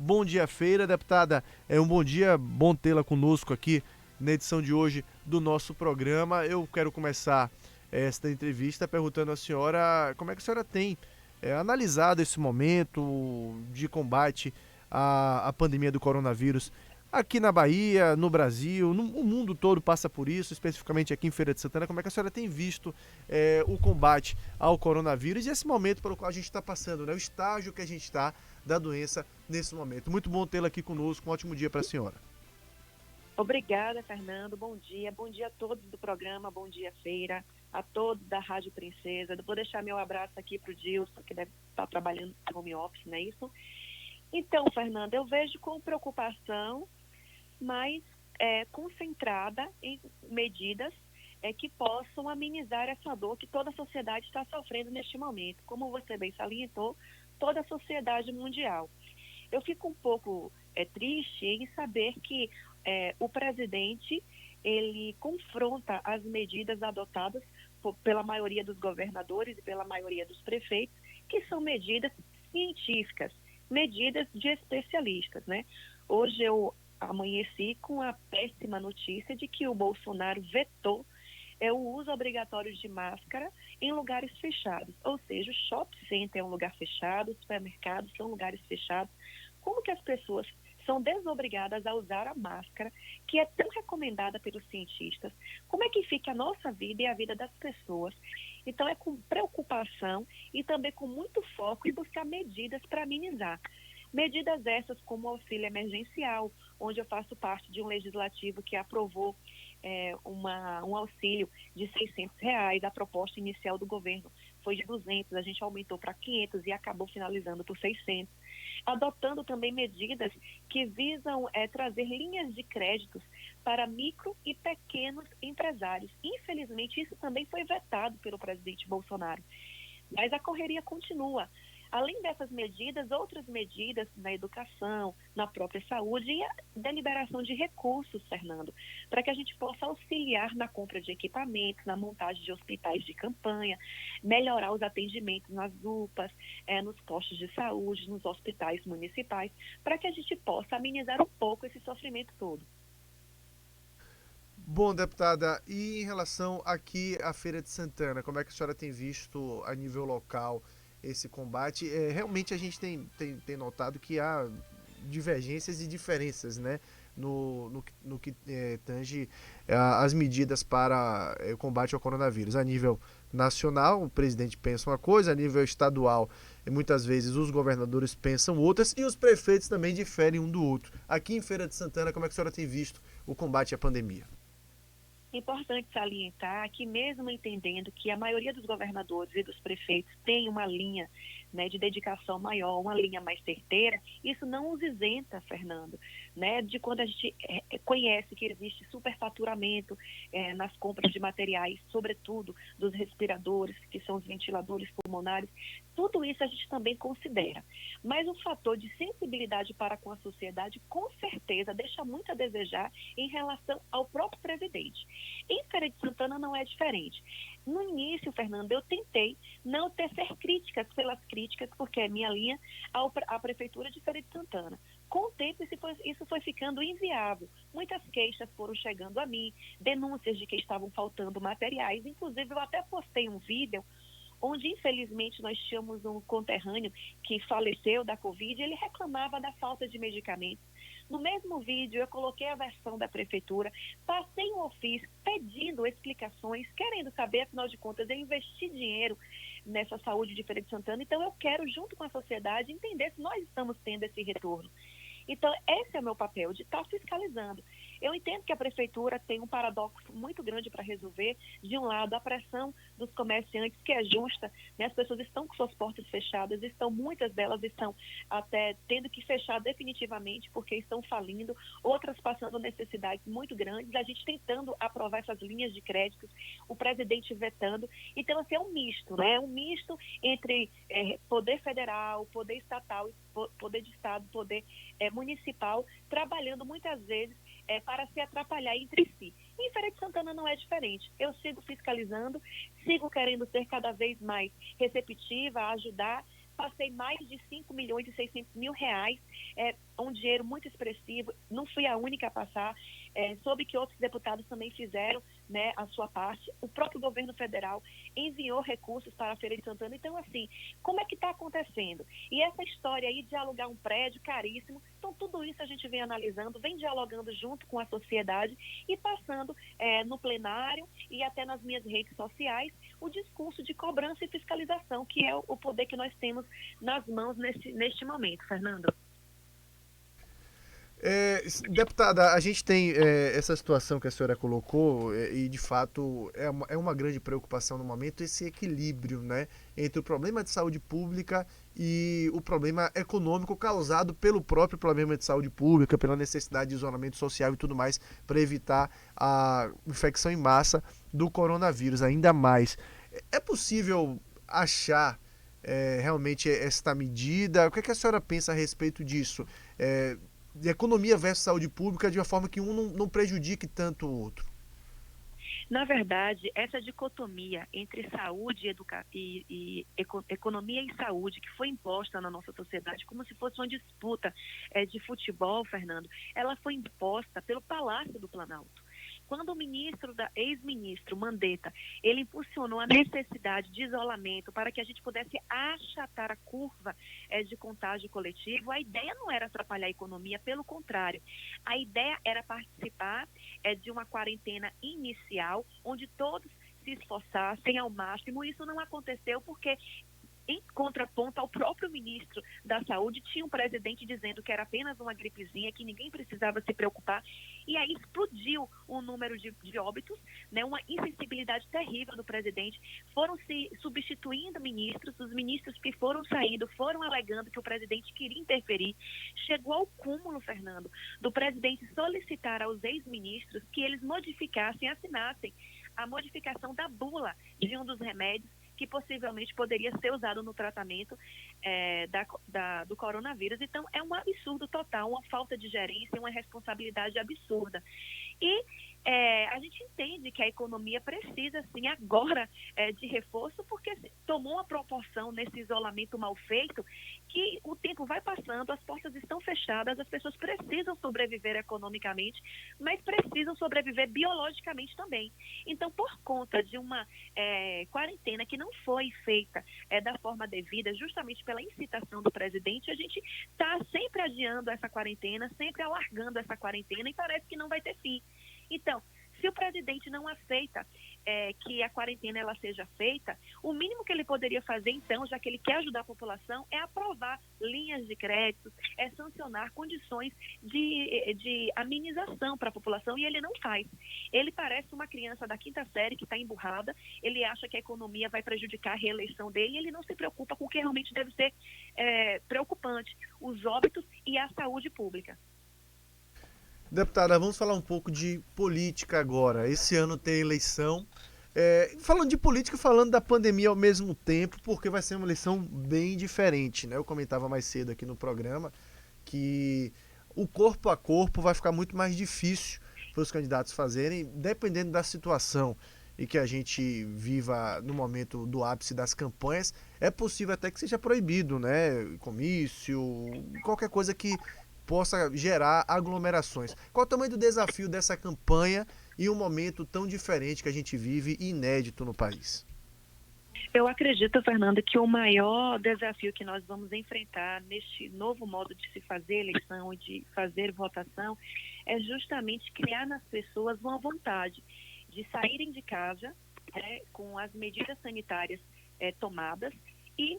Bom Dia Feira, deputada. É um bom dia, bom tê-la conosco aqui na edição de hoje do nosso programa. Eu quero começar esta entrevista perguntando à senhora como é que a senhora tem analisado esse momento de combate à pandemia do coronavírus aqui na Bahia, no Brasil, o mundo todo passa por isso, especificamente aqui em Feira de Santana. Como é que a senhora tem visto o combate ao coronavírus e esse momento pelo qual a gente está passando, né? O estágio que a gente está da doença nesse momento. Muito bom tê-la aqui conosco. Um ótimo dia para a senhora. Obrigada, Fernando. Bom dia a todos do programa, bom dia, Feira, a todos da Rádio Princesa. Eu vou deixar meu abraço aqui para o Dilson, que deve estar trabalhando no home office, não é isso? Então, Fernando, eu vejo com preocupação, mas concentrada em medidas que possam amenizar essa dor que toda a sociedade está sofrendo neste momento. Como você bem salientou, toda a sociedade mundial. Eu fico um pouco triste em saber que o presidente ele confronta as medidas adotadas pela maioria dos governadores e pela maioria dos prefeitos, que são medidas científicas, medidas de especialistas, né? Hoje eu amanheci com a péssima notícia de que o Bolsonaro vetou o uso obrigatório de máscara em lugares fechados, ou seja, o shopping center é um lugar fechado, os supermercados são lugares fechados. Como que as pessoas são desobrigadas a usar a máscara, que é tão recomendada pelos cientistas? Como é que fica a nossa vida e a vida das pessoas? Então, é com preocupação e também com muito foco em buscar medidas para amenizar. Medidas essas como o auxílio emergencial, onde eu faço parte de um legislativo que aprovou um auxílio de R$ 600. A proposta inicial do governo foi de 200, a gente aumentou para 500 e acabou finalizando por 600. Adotando também medidas que visam trazer linhas de créditos para micro e pequenos empresários. Infelizmente, isso também foi vetado pelo presidente Bolsonaro. Mas a correria continua. Além dessas medidas, outras medidas na educação, na própria saúde e a deliberação de recursos, Fernando, para que a gente possa auxiliar na compra de equipamentos, na montagem de hospitais de campanha, melhorar os atendimentos nas UPAs, nos postos de saúde, nos hospitais municipais, para que a gente possa amenizar um pouco esse sofrimento todo. Bom, deputada, e em relação aqui à Feira de Santana, como é que a senhora tem visto a nível local esse combate? Realmente a gente tem notado que há divergências e diferenças, né? No que tange as medidas para o combate ao coronavírus. A nível nacional, o presidente pensa uma coisa, a nível estadual, muitas vezes os governadores pensam outras e os prefeitos também diferem um do outro. Aqui em Feira de Santana, como é que a senhora tem visto o combate à pandemia? Importante salientar que, mesmo entendendo que a maioria dos governadores e dos prefeitos tem uma linha, né, de dedicação maior, uma linha mais certeira, isso não os isenta, Fernando, né, de quando a gente conhece que existe superfaturamento nas compras de materiais, sobretudo dos respiradores, que são os ventiladores pulmonares. Tudo isso a gente também considera. Mas o fator de sensibilidade para com a sociedade, com certeza, deixa muito a desejar em relação ao próprio presidente. Em Feira de Santana não é diferente. No início, Fernando, eu tentei não tecer críticas pelas críticas, porque é minha linha à Prefeitura de Feira de Santana. Com o tempo, isso foi ficando inviável. Muitas queixas foram chegando a mim, denúncias de que estavam faltando materiais. Inclusive, eu até postei um vídeo onde, infelizmente, nós tínhamos um conterrâneo que faleceu da Covid e ele reclamava da falta de medicamentos. No mesmo vídeo, eu coloquei a versão da prefeitura, passei um ofício pedindo explicações, querendo saber, afinal de contas, eu investi dinheiro nessa saúde de Feira de Santana, então eu quero, junto com a sociedade, entender se nós estamos tendo esse retorno. Então, esse é o meu papel, de estar fiscalizando. Eu entendo que a prefeitura tem um paradoxo muito grande para resolver. De um lado, a pressão dos comerciantes, que é justa, né? As pessoas estão com suas portas fechadas, muitas delas estão até tendo que fechar definitivamente porque estão falindo, outras passando necessidades muito grandes, a gente tentando aprovar essas linhas de créditos, o presidente vetando. Então, assim, é um misto, né? Um misto entre poder federal, poder estatal, poder de estado, poder municipal, trabalhando muitas vezes para se atrapalhar entre si. Em Feira de Santana não é diferente. Eu sigo fiscalizando, sigo querendo ser cada vez mais receptiva, ajudar, passei mais de 5 milhões e 600 mil reais, um dinheiro muito expressivo, não fui a única a passar, soube que outros deputados também fizeram, né, a sua parte, o próprio governo federal enviou recursos para a Feira de Santana. Então, assim, como é que está acontecendo? E essa história aí de alugar um prédio caríssimo, então tudo isso a gente vem analisando, vem dialogando junto com a sociedade e passando no plenário e até nas minhas redes sociais o discurso de cobrança e fiscalização, que é o poder que nós temos nas mãos neste momento, Fernando. Deputada, a gente tem essa situação que a senhora colocou e, de fato, é uma grande preocupação no momento esse equilíbrio, né, entre o problema de saúde pública e o problema econômico causado pelo próprio problema de saúde pública, pela necessidade de isolamento social e tudo mais, para evitar a infecção em massa do coronavírus, ainda mais. É possível achar realmente esta medida? O que a senhora pensa a respeito disso? De economia versus saúde pública de uma forma que um não prejudique tanto o outro? Na verdade, essa dicotomia entre saúde e economia e saúde, que foi imposta na nossa sociedade como se fosse uma disputa de futebol, Fernando, ela foi imposta pelo Palácio do Planalto. Quando o ex-ministro Mandetta, ele impulsionou a necessidade de isolamento para que a gente pudesse achatar a curva de contágio coletivo, a ideia não era atrapalhar a economia, pelo contrário. A ideia era participar de uma quarentena inicial, onde todos se esforçassem ao máximo. Isso não aconteceu porque, em contraponto ao próprio ministro da Saúde, tinha um presidente dizendo que era apenas uma gripezinha, que ninguém precisava se preocupar, e aí explodiu o número de óbitos, né, uma insensibilidade terrível do presidente. Foram se substituindo ministros, os ministros que foram saindo foram alegando que o presidente queria interferir. Chegou ao cúmulo, Fernando, do presidente solicitar aos ex-ministros que eles modificassem, assinassem a modificação da bula de um dos remédios que possivelmente poderia ser usado no tratamento do coronavírus. Então, é um absurdo total, uma falta de gerência, uma responsabilidade absurda. E a gente entende que a economia precisa, sim, agora de reforço, porque tomou uma proporção nesse isolamento mal feito que o tempo vai passando, as portas estão fechadas, as pessoas precisam sobreviver economicamente, mas precisam sobreviver biologicamente também. Então, por conta de uma quarentena que não foi feita da forma devida, justamente pela incitação do presidente, a gente está sempre adiando essa quarentena, sempre alargando essa quarentena e parece que não vai ter fim. Então, se o presidente não aceita que a quarentena ela seja feita, o mínimo que ele poderia fazer, então, já que ele quer ajudar a população, é aprovar linhas de créditos, sancionar condições de amenização para a população, e ele não faz. Ele parece uma criança da quinta série que está emburrada, ele acha que a economia vai prejudicar a reeleição dele, e ele não se preocupa com o que realmente deve ser preocupante, os óbitos e a saúde pública. Deputada, vamos falar um pouco de política agora. Esse ano tem eleição. Falando de política, falando da pandemia ao mesmo tempo, porque vai ser uma eleição bem diferente, né? Eu comentava mais cedo aqui no programa que o corpo a corpo vai ficar muito mais difícil para os candidatos fazerem, dependendo da situação e que a gente viva no momento do ápice das campanhas. É possível até que seja proibido, né? Comício, qualquer coisa que possa gerar aglomerações. Qual o tamanho do desafio dessa campanha em um momento tão diferente que a gente vive e inédito no país? Eu acredito, Fernando, que o maior desafio que nós vamos enfrentar neste novo modo de se fazer eleição e de fazer votação é justamente criar nas pessoas uma vontade de saírem de casa com as medidas sanitárias tomadas e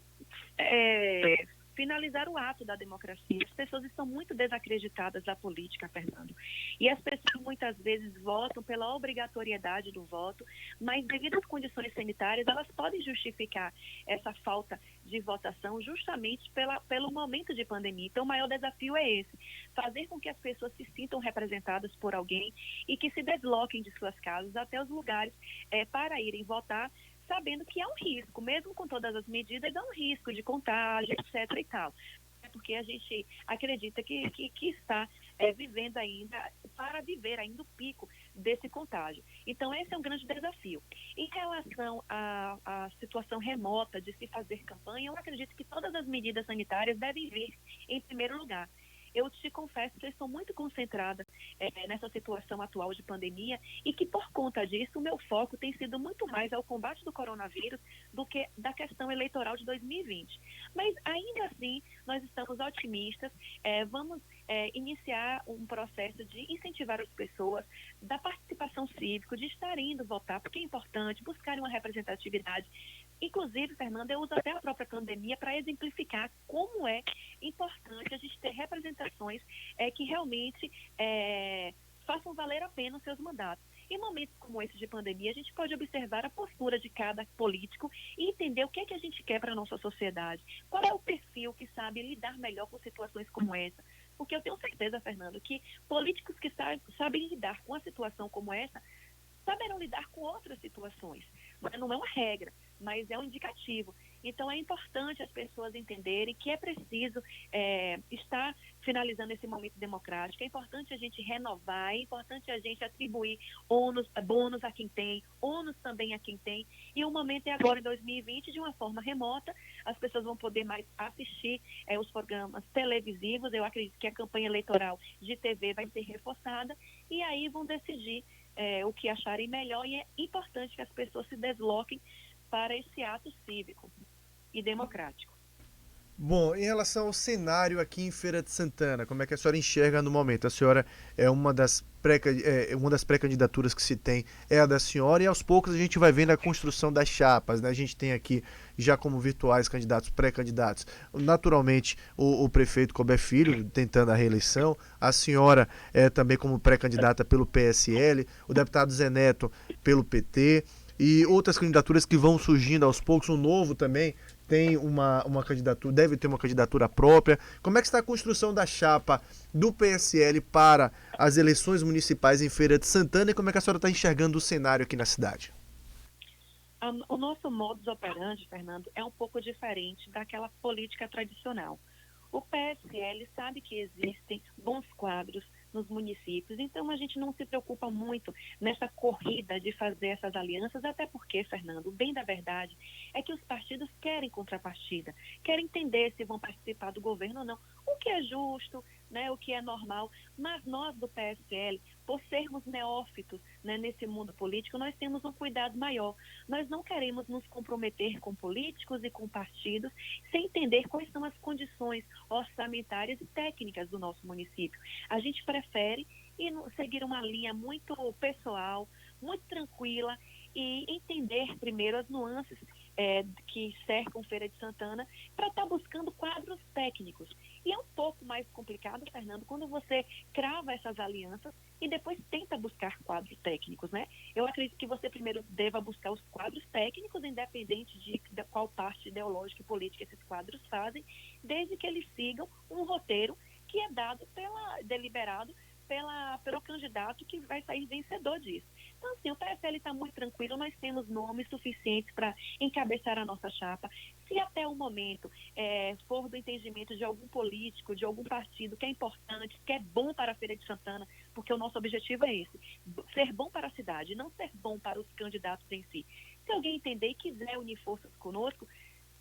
finalizar o ato da democracia. As pessoas estão muito desacreditadas da política, Fernando. E as pessoas muitas vezes votam pela obrigatoriedade do voto, mas devido às condições sanitárias, elas podem justificar essa falta de votação justamente pelo momento de pandemia. Então, o maior desafio é esse, fazer com que as pessoas se sintam representadas por alguém e que se desloquem de suas casas até os lugares para irem votar, sabendo que há um risco, mesmo com todas as medidas, há um risco de contágio, etc. e tal. Porque a gente acredita que está vivendo ainda, para viver ainda o pico desse contágio. Então, esse é um grande desafio. Em relação à situação remota de se fazer campanha, eu acredito que todas as medidas sanitárias devem vir em primeiro lugar. Eu te confesso que eu estou muito concentrada nessa situação atual de pandemia e que, por conta disso, o meu foco tem sido muito mais ao combate do coronavírus do que da questão eleitoral de 2020. Mas, ainda assim, nós estamos otimistas, vamos iniciar um processo de incentivar as pessoas da participação cívica, de estar indo votar, porque é importante buscar uma representatividade. Inclusive, Fernanda, eu uso até a própria pandemia para exemplificar como é importante a gente ter representações que realmente façam valer a pena os seus mandatos. Em momentos como esse de pandemia, a gente pode observar a postura de cada político e entender o que é que a gente quer para a nossa sociedade. Qual é o perfil que sabe lidar melhor com situações como essa? Porque eu tenho certeza, Fernando, que políticos que sabem lidar com a situação como essa saberão lidar com outras situações. Não é uma regra, mas é um indicativo. Então, é importante as pessoas entenderem que é preciso estar finalizando esse momento democrático, é importante a gente renovar, é importante a gente atribuir bônus a quem tem, ônus também a quem tem, e o momento é agora, em 2020, de uma forma remota, as pessoas vão poder mais assistir os programas televisivos. Eu acredito que a campanha eleitoral de TV vai ser reforçada, e aí vão decidir o que acharem melhor, e é importante que as pessoas se desloquem para esse ato cívico e democrático. Bom, em relação ao cenário aqui em Feira de Santana, como é que a senhora enxerga no momento? A senhora é uma das pré-candidaturas que se tem, é a da senhora, e aos poucos a gente vai vendo a construção das chapas, né? A gente tem aqui já como virtuais candidatos, pré-candidatos, naturalmente o prefeito Colbert Filho tentando a reeleição, a senhora também como pré-candidata pelo PSL, o deputado Zé Neto pelo PT, e outras candidaturas que vão surgindo aos poucos, o Novo também tem uma candidatura, deve ter uma candidatura própria. Como é que está a construção da chapa do PSL para as eleições municipais em Feira de Santana, e como é que a senhora está enxergando o cenário aqui na cidade? O nosso modus operandi, Fernando, é um pouco diferente daquela política tradicional. O PSL sabe que existem bons quadros nos municípios, então a gente não se preocupa muito nessa corrida de fazer essas alianças, até porque, Fernando, o bem da verdade é que os partidos querem contrapartida, querem entender se vão participar do governo ou não, o que é justo, né, o que é normal, mas nós do PSL, por sermos neófitos, né, nesse mundo político, nós temos um cuidado maior. Nós não queremos nos comprometer com políticos e com partidos sem entender quais são as condições orçamentárias e técnicas do nosso município. A gente prefere seguir uma linha muito pessoal, muito tranquila, e entender primeiro as nuances que cercam Feira de Santana, para estar buscando quadros técnicos. E é um pouco mais complicado, Fernando, quando você crava essas alianças e depois tenta buscar quadros técnicos, né? Eu acredito que você primeiro deva buscar os quadros técnicos, independente de qual parte ideológica e política esses quadros fazem, desde que eles sigam um roteiro que é dado deliberado pelo candidato que vai sair vencedor disso. Então, assim, o PSL está muito tranquilo, nós temos nomes suficientes para encabeçar a nossa chapa. Se até o momento for do entendimento de algum político, de algum partido que é importante, que é bom para a Feira de Santana, porque o nosso objetivo é esse, ser bom para a cidade, não ser bom para os candidatos em si. Se alguém entender e quiser unir forças conosco,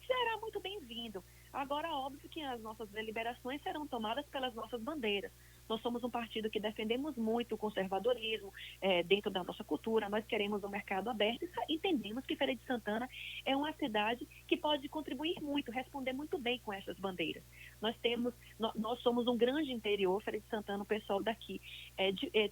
será muito bem-vindo. Agora, óbvio que as nossas deliberações serão tomadas pelas nossas bandeiras. Nós somos um partido que defendemos muito o conservadorismo dentro da nossa cultura, nós queremos um mercado aberto e entendemos que Feira de Santana é uma cidade que pode contribuir muito, responder muito bem com essas bandeiras. Nós somos um grande interior, Feira de Santana, o pessoal daqui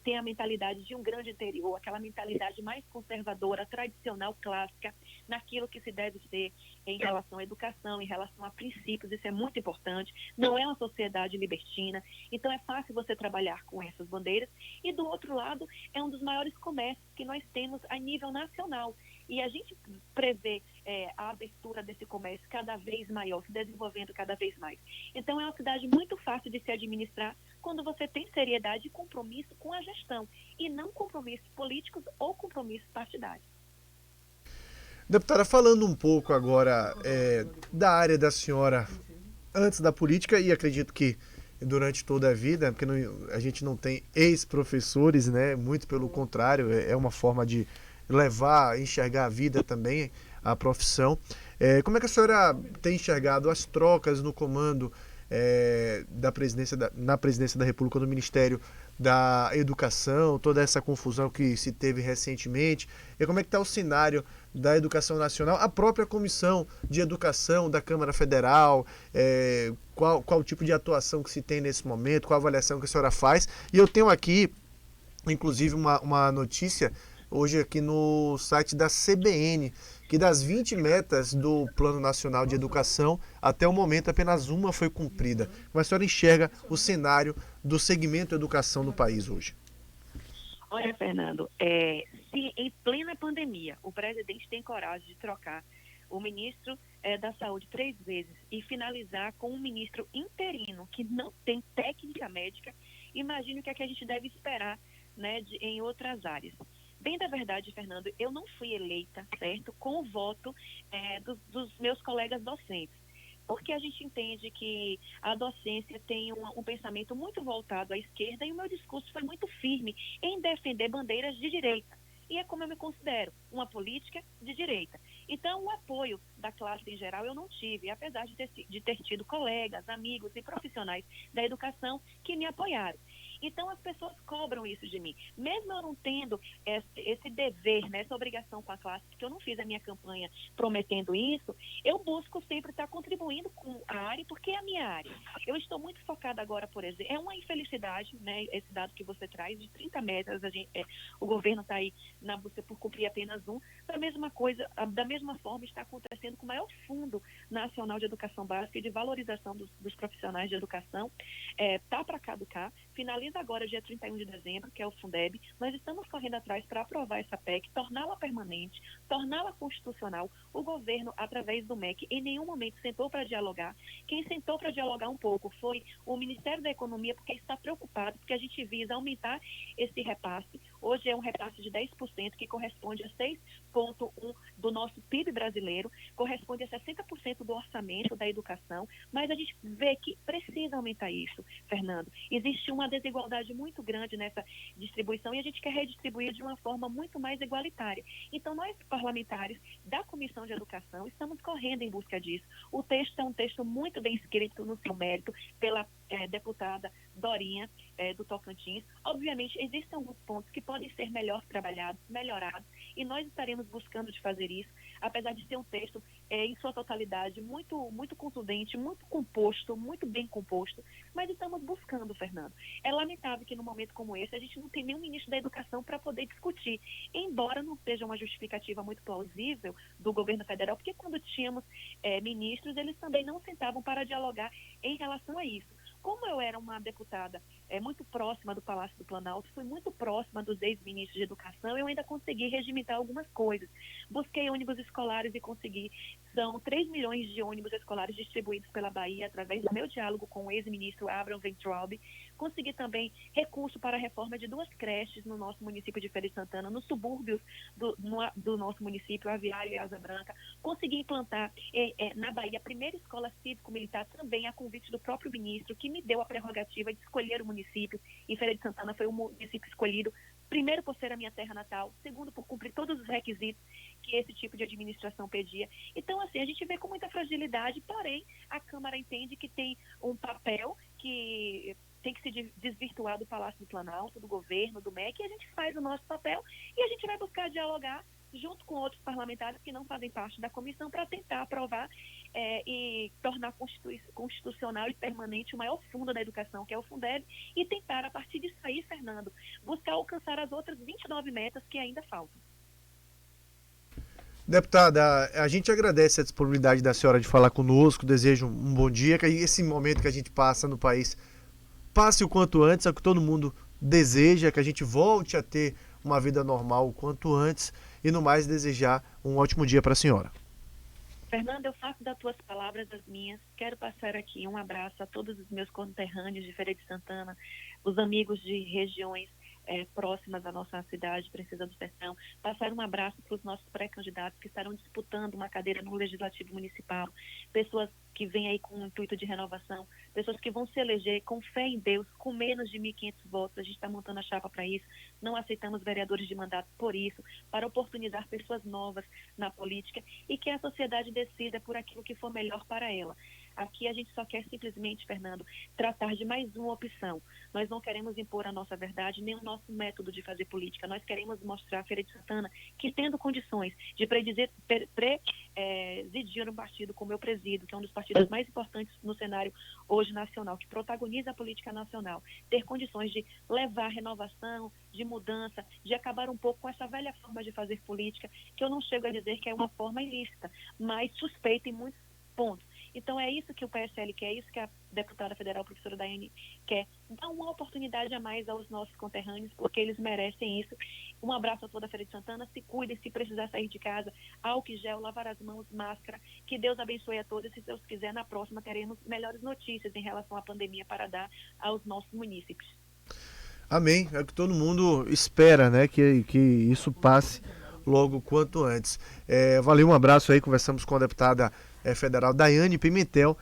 tem a mentalidade de um grande interior, aquela mentalidade mais conservadora, tradicional, clássica, naquilo que se deve ser em relação à educação, em relação a princípios, isso é muito importante. Não é uma sociedade libertina, então é fácil você trabalhar com essas bandeiras. E do outro lado, é um dos maiores comércios que nós temos a nível nacional. E a gente prevê a abertura desse comércio cada vez maior, se desenvolvendo cada vez mais. Então é uma cidade muito fácil de se administrar quando você tem seriedade e compromisso com a gestão, e não compromissos políticos ou compromissos partidários. Deputada, falando um pouco agora da área da senhora antes da política e acredito que durante toda a vida, porque a gente não tem ex-professores, né? Muito pelo contrário, é uma forma de levar, enxergar a vida também, a profissão. Como é que a senhora tem enxergado as trocas no comando na presidência da República, no Ministério da Educação, toda essa confusão que se teve recentemente, e como é que está o cenário da educação nacional, a própria Comissão de Educação da Câmara Federal, qual o tipo de atuação que se tem nesse momento, qual a avaliação que a senhora faz. E eu tenho aqui, inclusive, uma notícia hoje aqui no site da CBN, que das 20 metas do Plano Nacional de Educação, até o momento apenas uma foi cumprida. Como a senhora enxerga o cenário do segmento educação no país hoje? Olha, Fernando, se em plena pandemia o presidente tem coragem de trocar o ministro da Saúde 3 vezes e finalizar com um ministro interino que não tem técnica médica, imagine o que é que a gente deve esperar, né, em outras áreas. Bem da verdade, Fernando, eu não fui eleita, certo, com o voto dos meus colegas docentes, porque a gente entende que a docência tem um pensamento muito voltado à esquerda e o meu discurso foi muito firme em defender bandeiras de direita. E é como eu me considero, uma política de direita. Então, o apoio da classe em geral eu não tive, apesar de ter tido colegas, amigos e profissionais da educação que me apoiaram. Então, as pessoas cobram isso de mim. Mesmo eu não tendo esse dever, né, essa obrigação com a classe, porque eu não fiz a minha campanha prometendo isso, eu busco sempre estar contribuindo com a área, porque é a minha área. Eu estou muito focada agora, por exemplo, é uma infelicidade, né, esse dado que você traz, de 30 metas, o governo está aí na busca por cumprir apenas um. Da mesma forma está acontecendo com o maior Fundo Nacional de Educação Básica e de Valorização dos Profissionais de Educação, está para caducar, finaliza agora dia 31 de dezembro, que é o Fundeb. Nós estamos correndo atrás para aprovar essa PEC, torná-la permanente, torná-la constitucional. O governo, através do MEC, em nenhum momento sentou para dialogar. Quem sentou para dialogar um pouco foi o Ministério da Economia, porque está preocupado, porque a gente visa aumentar esse repasse. Hoje é um repasse de 10%, que corresponde a 6,1% do nosso PIB brasileiro, corresponde a 60% do orçamento da educação, mas a gente vê que precisa aumentar isso, Fernando. Existe uma desigualdade muito grande nessa distribuição e a gente quer redistribuir de uma forma muito mais igualitária. Então, nós, parlamentares da Comissão de Educação, estamos correndo em busca disso. O texto é um texto muito bem escrito no seu mérito pela deputada Dorinha, do Tocantins. Obviamente, existem alguns pontos que podem ser melhor trabalhados, melhorados, e nós estaremos buscando de fazer isso, apesar de ser um texto em sua totalidade muito, muito contundente, muito composto, muito bem composto, mas estamos buscando, Fernando. É lamentável que num momento como esse a gente não tem nenhum ministro da Educação para poder discutir, embora não seja uma justificativa muito plausível do governo federal, porque quando tínhamos ministros, eles também não sentavam para dialogar em relação a isso. Como eu era uma deputada muito próxima do Palácio do Planalto, fui muito próxima dos ex-ministros de Educação, eu ainda consegui regimentar algumas coisas. Busquei ônibus escolares e consegui. São 3 milhões de ônibus escolares distribuídos pela Bahia através do meu diálogo com o ex-ministro Abraham Weintraub. Consegui também recurso para a reforma de 2 creches no nosso município de Feira de Santana, nos subúrbios do nosso município, Aviário e Asa Branca. Consegui implantar na Bahia a primeira escola cívico-militar, também a convite do próprio ministro, que me deu a prerrogativa de escolher o município. E Feira de Santana foi o município escolhido, primeiro por ser a minha terra natal, segundo por cumprir todos os requisitos que esse tipo de administração pedia. Então, assim, a gente vê com muita fragilidade, porém, a Câmara entende que tem um papel que tem que se desvirtuar do Palácio do Planalto, do governo, do MEC, e a gente faz o nosso papel e a gente vai buscar dialogar junto com outros parlamentares que não fazem parte da comissão para tentar aprovar e tornar constitucional e permanente o maior fundo da educação, que é o Fundeb, e tentar, a partir disso aí, Fernando, buscar alcançar as outras 29 metas que ainda faltam. Deputada, a gente agradece a disponibilidade da senhora de falar conosco, desejo um bom dia, que esse momento que a gente passa no país passe o quanto antes, é o que todo mundo deseja, que a gente volte a ter uma vida normal o quanto antes, e no mais desejar um ótimo dia para a senhora. Fernando, eu faço das tuas palavras as minhas. Quero passar aqui um abraço a todos os meus conterrâneos de Feira de Santana, os amigos de regiões próximas à nossa cidade, Princesa do Sertão. Passar um abraço para os nossos pré-candidatos que estarão disputando uma cadeira no Legislativo Municipal, pessoas que vêm aí com o intuito de renovação, pessoas que vão se eleger com fé em Deus, com menos de 1.500 votos. A gente está montando a chapa para isso. Não aceitamos vereadores de mandato por isso, para oportunizar pessoas novas na política e que a sociedade decida por aquilo que for melhor para ela. Aqui a gente só quer simplesmente, Fernando, tratar de mais uma opção. Nós não queremos impor a nossa verdade, nem o nosso método de fazer política. Nós queremos mostrar à Feira de Santana que, tendo condições de presidir um partido como eu presido, que é um dos partidos mais importantes no cenário hoje nacional, que protagoniza a política nacional, ter condições de levar renovação, de mudança, de acabar um pouco com essa velha forma de fazer política, que eu não chego a dizer que é uma forma ilícita, mas suspeita em muitos pontos. Então é isso que o PSL quer, é isso que a deputada federal, professora Daiane, quer. Dar uma oportunidade a mais aos nossos conterrâneos, porque eles merecem isso. Um abraço a toda a Feira de Santana, se cuidem, se precisar sair de casa, álcool em gel, lavar as mãos, máscara, que Deus abençoe a todos, e se Deus quiser, na próxima teremos melhores notícias em relação à pandemia para dar aos nossos munícipes. Amém. É o que todo mundo espera, né? Que isso passe logo quanto antes. Valeu, um abraço aí. Conversamos com a deputada federal Daiane Pimentel.